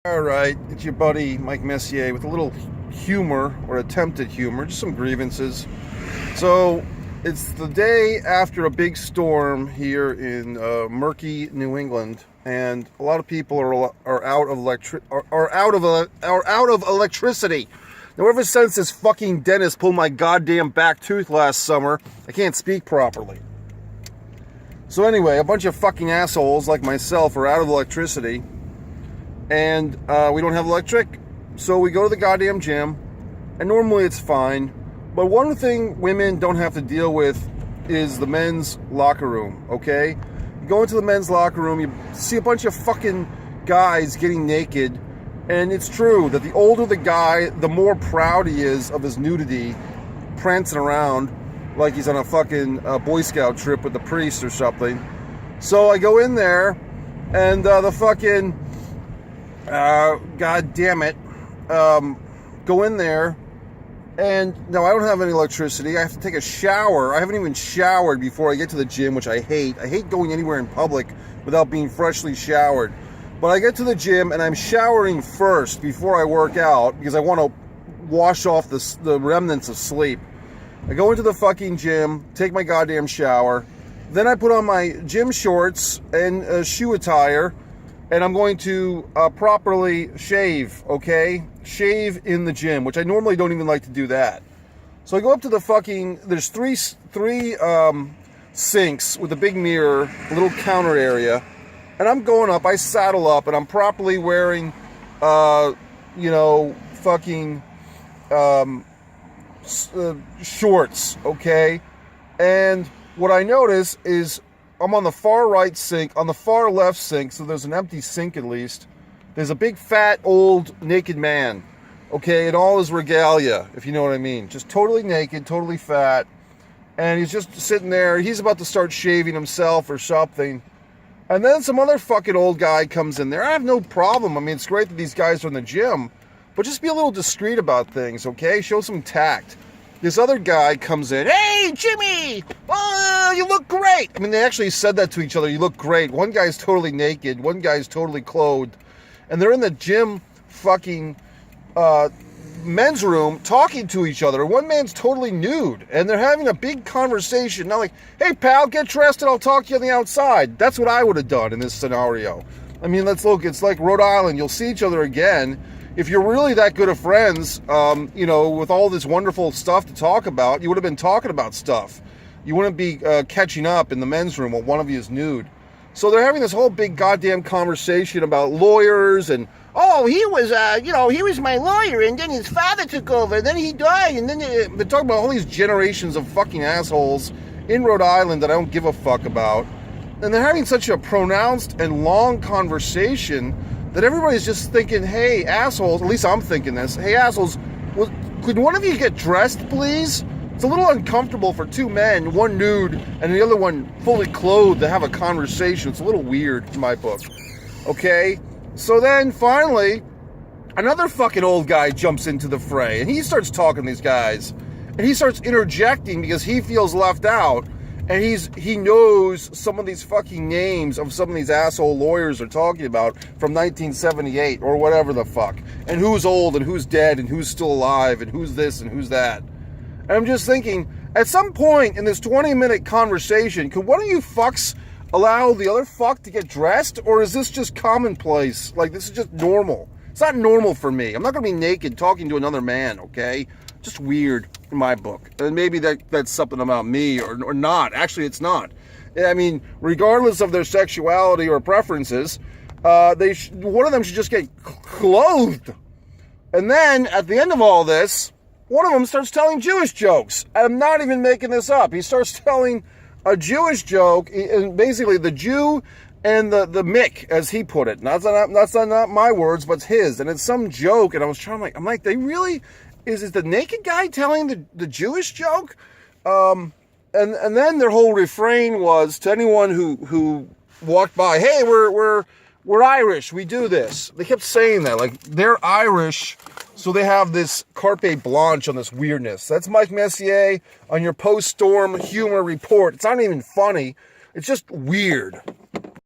All right, it's your buddy Mike Messier with a little humor or attempted humor, just some grievances. So it's the day after a big storm here in murky New England, and a lot of people are out of electricity. Now, ever since this fucking dentist pulled my goddamn back tooth last summer, I can't speak properly. So anyway, a bunch of fucking assholes like myself are out of electricity. And we don't have electric, so we go to the goddamn gym, and normally it's fine. But one thing women don't have to deal with is the men's locker room, okay? You go into the men's locker room, you see a bunch of fucking guys getting naked, and it's true that the older the guy, the more proud he is of his nudity, prancing around like he's on a fucking Boy Scout trip with the priest or something. So I go in there, and the fucking... God damn it, go in there, and no, I don't have any electricity. I have to take a shower. I haven't even showered before I get to the gym, which I hate. I hate going anywhere in public without being freshly showered. But I get to the gym, and I'm showering first before I work out, because I want to wash off the remnants of sleep. I go into the fucking gym, take my goddamn shower, then I put on my gym shorts and shoe attire, and I'm going to properly shave, okay? Shave in the gym, which I normally don't even like to do that. So I go up to the fucking, there's three sinks with a big mirror, a little counter area, and I'm going up, I saddle up, and I'm properly wearing, fucking shorts, okay? And what I notice is I'm on the far right sink, on the far left sink, so there's an empty sink at least. There's a big, fat, old, naked man, okay, in all his regalia, if you know what I mean. Just totally naked, totally fat, and he's just sitting there. He's about to start shaving himself or something. And then some other fucking old guy comes in there. I have no problem. I mean, it's great that these guys are in the gym, but just be a little discreet about things, okay? Show some tact. This other guy comes in, "Hey, Jimmy! Oh, you look great!" I mean, they actually said that to each other, "You look great." One guy's totally naked, one guy's totally clothed, and they're in the gym fucking men's room talking to each other. One man's totally nude, and they're having a big conversation. Not like, "Hey, pal, get dressed and I'll talk to you on the outside." That's what I would have done in this scenario. I mean, let's look, it's like Rhode Island. You'll see each other again. If you're really that good of friends, with all this wonderful stuff to talk about, you would have been talking about stuff. You wouldn't be catching up in the men's room while one of you is nude. So they're having this whole big goddamn conversation about lawyers and, "Oh, he was my lawyer, and then his father took over, and then he died," and then they're talking about all these generations of fucking assholes in Rhode Island that I don't give a fuck about. And they're having such a pronounced and long conversation that everybody's just thinking, "Hey, assholes," at least I'm thinking this, "Hey, assholes, could one of you get dressed, please?" It's a little uncomfortable for two men, one nude and the other one fully clothed, to have a conversation. It's a little weird in my book, okay? So then, finally, another fucking old guy jumps into the fray, and he starts talking to these guys, and he starts interjecting because he feels left out. And he knows some of these fucking names of some of these asshole lawyers are talking about from 1978 or whatever the fuck. And who's old and who's dead and who's still alive and who's this and who's that. And I'm just thinking, at some point in this 20-minute conversation, could one of you fucks allow the other fuck to get dressed? Or is this just commonplace? Like, this is just normal. It's not normal for me. I'm not going to be naked talking to another man, okay? Just weird in my book. And maybe that's something about me or not. Actually, it's not. I mean, regardless of their sexuality or preferences, one of them should just get clothed. And then, at the end of all this, one of them starts telling Jewish jokes. I'm not even making this up. He starts telling a Jewish joke, and basically the Jew and the Mick, as he put it. That's not my words, but it's his. And it's some joke, and I was trying, I'm like, they really... Is the naked guy telling the Jewish joke? And then their whole refrain was to anyone who walked by, "Hey, we're Irish, we do this." They kept saying that, like they're Irish, so they have this carte blanche on this weirdness. That's Mike Messier on your post-storm humor report. It's not even funny. It's just weird.